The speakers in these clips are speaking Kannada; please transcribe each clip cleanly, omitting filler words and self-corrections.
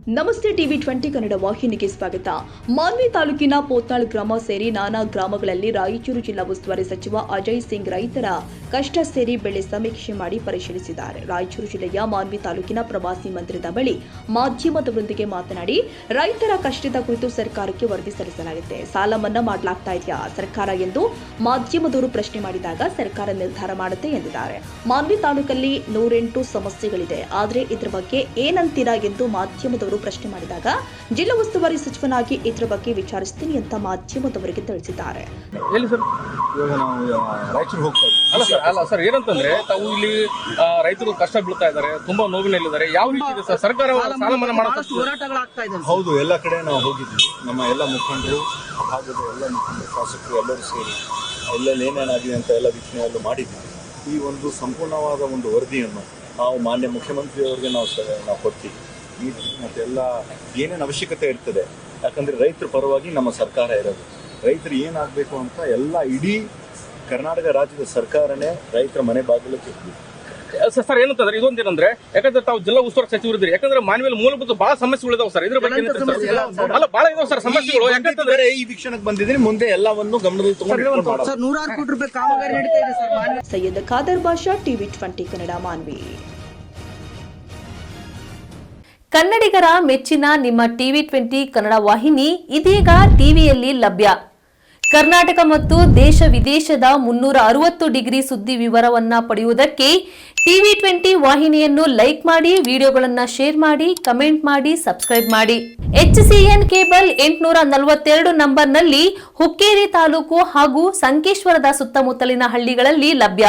ನಮಸ್ತೆ ಟಿವಿ 20 ಕನ್ನಡ ವಾಹಿನಿಗೆ ಸ್ವಾಗತ. ಮಾನ್ವಿ ತಾಲೂಕಿನ ಪೋತ್ನಾಳ್ ಗ್ರಾಮ ಸೇರಿ ನಾನಾ ಗ್ರಾಮಗಳಲ್ಲಿ ರಾಯಚೂರು ಜಿಲ್ಲಾ ಉಸ್ತುವಾರಿ ಸಚಿವ ಅಜಯ್ ಸಿಂಗ್ ರೈತರ ಕಷ್ಟ ಸೇರಿ ಬೆಳೆ ಸಮೀಕ್ಷೆ ಮಾಡಿ ಪರಿಶೀಲಿಸಿದ್ದಾರೆ. ರಾಯಚೂರು ಜಿಲ್ಲೆಯ ಮಾನ್ವಿ ತಾಲೂಕಿನ ಪ್ರವಾಸಿ ಮಂದಿರದ ಬಳಿ ಮಾಧ್ಯಮದವರೊಂದಿಗೆ ಮಾತನಾಡಿ, ರೈತರ ಕಷ್ಟದ ಕುರಿತು ಸರ್ಕಾರಕ್ಕೆ ವರದಿ ಸಲ್ಲಿಸಲಾಗಿದೆ. ಸಾಲ ಮನ್ನಾ ಮಾಡಲಾಗ್ತಾ ಇದೆಯಾ ಸರ್ಕಾರ ಎಂದು ಮಾಧ್ಯಮದವರು ಪ್ರಶ್ನೆ ಮಾಡಿದಾಗ ಸರ್ಕಾರ ನಿರ್ಧಾರ ಮಾಡುತ್ತೆ ಎಂದಿದ್ದಾರೆ. ಮಾನ್ವಿ ತಾಲೂಕಲ್ಲಿ 108 ಸಮಸ್ಯೆಗಳಿದೆ, ಆದರೆ ಇದರ ಬಗ್ಗೆ ಏನಂತೀರಾ ಎಂದು ಮಾಧ್ಯಮದವರು ಪ್ರಶ್ನೆ ಮಾಡಿದಾಗ ಜಿಲ್ಲಾ ಉಸ್ತುವಾರಿ ಸಚಿವನಾಗಿ ಇದರ ಬಗ್ಗೆ ವಿಚಾರಿಸ್ತೀನಿ ಅಂತ ಮಾಧ್ಯಮದವರಿಗೆ ತಿಳಿಸಿದ್ದಾರೆ. ಅಲ್ಲ ಸರ್, ಏನಂತಂದ್ರೆ ತಾವು ಇಲ್ಲಿ ರೈತರು ಕಷ್ಟ ಬೀಳ್ತಾ ಇದ್ದಾರೆ, ತುಂಬಾ ನೋವಿನಲ್ಲಿದ್ದಾರೆ. ಯಾವ ರೀತಿ ಇದೆ ಸರ್ ಸರ್ಕಾರ ಸಾಲ ಮನ್ನಾ ಮಾಡೋದು ಹೋರಾಟಗಳಾಗ್ತಾ ಇದೆ? ಹೌದು, ಎಲ್ಲ ಕಡೆ ನಾವು ಹೋಗಿದ್ವಿ. ನಮ್ಮ ಎಲ್ಲ ಮುಖಂಡರು, ಭಾಗದ ಎಲ್ಲ ಮುಖಂಡರು, ಶಾಸಕರು ಎಲ್ಲರೂ ಸೇರಿ ಎಲ್ಲೆಲ್ಲಿ ಏನೇನಾಗಿದೆ ಅಂತ ಎಲ್ಲ ವೀಕ್ಷಣೆಯಲ್ಲೂ ಮಾಡಿದ್ವಿ. ಈ ಒಂದು ಸಂಪೂರ್ಣವಾದ ಒಂದು ವರದಿಯನ್ನು ನಾವು ಮಾನ್ಯ ಮುಖ್ಯಮಂತ್ರಿಯವರಿಗೆ ನಾವು ಕೊಡ್ತೀವಿ. ಮತ್ತು ಎಲ್ಲ ಏನೇನು ಅವಶ್ಯಕತೆ ಇರ್ತದೆ, ಯಾಕಂದರೆ ರೈತರ ಪರವಾಗಿ ನಮ್ಮ ಸರ್ಕಾರ ಇರೋದು. ರೈತರು ಏನಾಗಬೇಕು ಅಂತ ಎಲ್ಲ ಇಡೀ ಕರ್ನಾಟಕ ರಾಜ್ಯದ ಸರ್ಕಾರನೇ ರೈತರ ಮನೆ ಬಾಗಿಲಕ್ಕೆ ಇರ್ತೀವಿ. ಸರ್ ಏನಂತಂದ್ರೆ ಇದೊಂದೇನಂದ್ರೆ, ಯಾಕಂದ್ರೆ ತಾವು ಜಿಲ್ಲಾ ಉಸ್ತುವಾರಿ ಸಚಿವರಿದ್ದೀರಿ, ಯಾಕಂದ್ರೆ ಮಾನ್ವಿಯಲ್ಲಿ ಮೂಲಭೂತ ಬಹಳ ಸಮಸ್ಯೆಗಳಿದಾವೆ ಸರ್. ಇದ್ರ ಬಗ್ಗೆ ಅಲ್ಲ, ಬಹಳ ಇದಾವೆ ಸರ್ ಸಮಸ್ಯೆಗಳು. ಯಾಕಂತಂದ್ರೆ ಈ ವೀಕ್ಷಣಕ್ಕೆ ಬಂದಿದ್ದೀನಿ, ಮುಂದೆ ಎಲ್ಲವನ್ನು ಗಮನದಲ್ಲಿ ತಗೊಂಡು ಸರ್ 106 ಕೋಟಿ ರೂಪಾಯಿ ಕಾಮಗಾರಿ ನಡೀತಾ ಇದೆ ಸರ್. ಸೈಯದ್ ಖಾದರ್ ಬಾಷಾ, ಟಿವಿ 20 ಕನ್ನಡ, ಮಾನ್ವಿ. ಕನ್ನಡಿಗರ ಮೆಚ್ಚಿನ ನಿಮ್ಮ ಟಿವಿ 20 ಕನ್ನಡ ವಾಹಿನಿ ಇದೀಗ ಟಿವಿಯಲ್ಲಿ ಲಭ್ಯ. ಕರ್ನಾಟಕ ಮತ್ತು ದೇಶ ವಿದೇಶದ 360 ಡಿಗ್ರಿ ಸುದ್ದಿ ವಿವರವನ್ನ ಪಡೆಯುವುದಕ್ಕೆ ಟಿವಿ 20 ವಾಹಿನಿಯನ್ನು ಲೈಕ್ ಮಾಡಿ, ವಿಡಿಯೋಗಳನ್ನು ಶೇರ್ ಮಾಡಿ, ಕಮೆಂಟ್ ಮಾಡಿ, ಸಬ್ಸ್ಕ್ರೈಬ್ ಮಾಡಿ. HCN ಕೇಬಲ್ 842 ನಂಬರ್ನಲ್ಲಿ ಹುಕ್ಕೇರಿ ತಾಲೂಕು ಹಾಗೂ ಸಂಕೇಶ್ವರದ ಸುತ್ತಮುತ್ತಲಿನ ಹಳ್ಳಿಗಳಲ್ಲಿ ಲಭ್ಯ.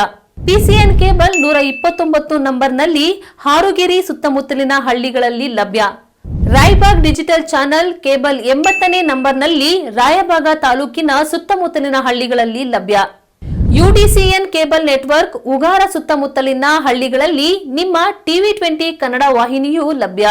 PCN ಕೇಬಲ್ 129 ನಂಬರ್ನಲ್ಲಿ ಹಾರುಗೆರೆ ಸುತ್ತಮುತ್ತಲಿನ ಹಳ್ಳಿಗಳಲ್ಲಿ ಲಭ್ಯ. ರಾಯಬಾಗ್ ಡಿಜಿಟಲ್ ಚಾನೆಲ್ ಕೇಬಲ್ 80ನೇ ನಂಬರ್ನಲ್ಲಿ ರಾಯಬಾಗ ತಾಲೂಕಿನ ಸುತ್ತಮುತ್ತಲಿನ ಹಳ್ಳಿಗಳಲ್ಲಿ ಲಭ್ಯ. UDCN ಕೇಬಲ್ ನೆಟ್ವರ್ಕ್ ಉಗಾರ ಸುತ್ತಮುತ್ತಲಿನ ಹಳ್ಳಿಗಳಲ್ಲಿ ನಿಮ್ಮ ಟಿವಿ 20 ಕನ್ನಡ ವಾಹಿನಿಯೂ ಲಭ್ಯ.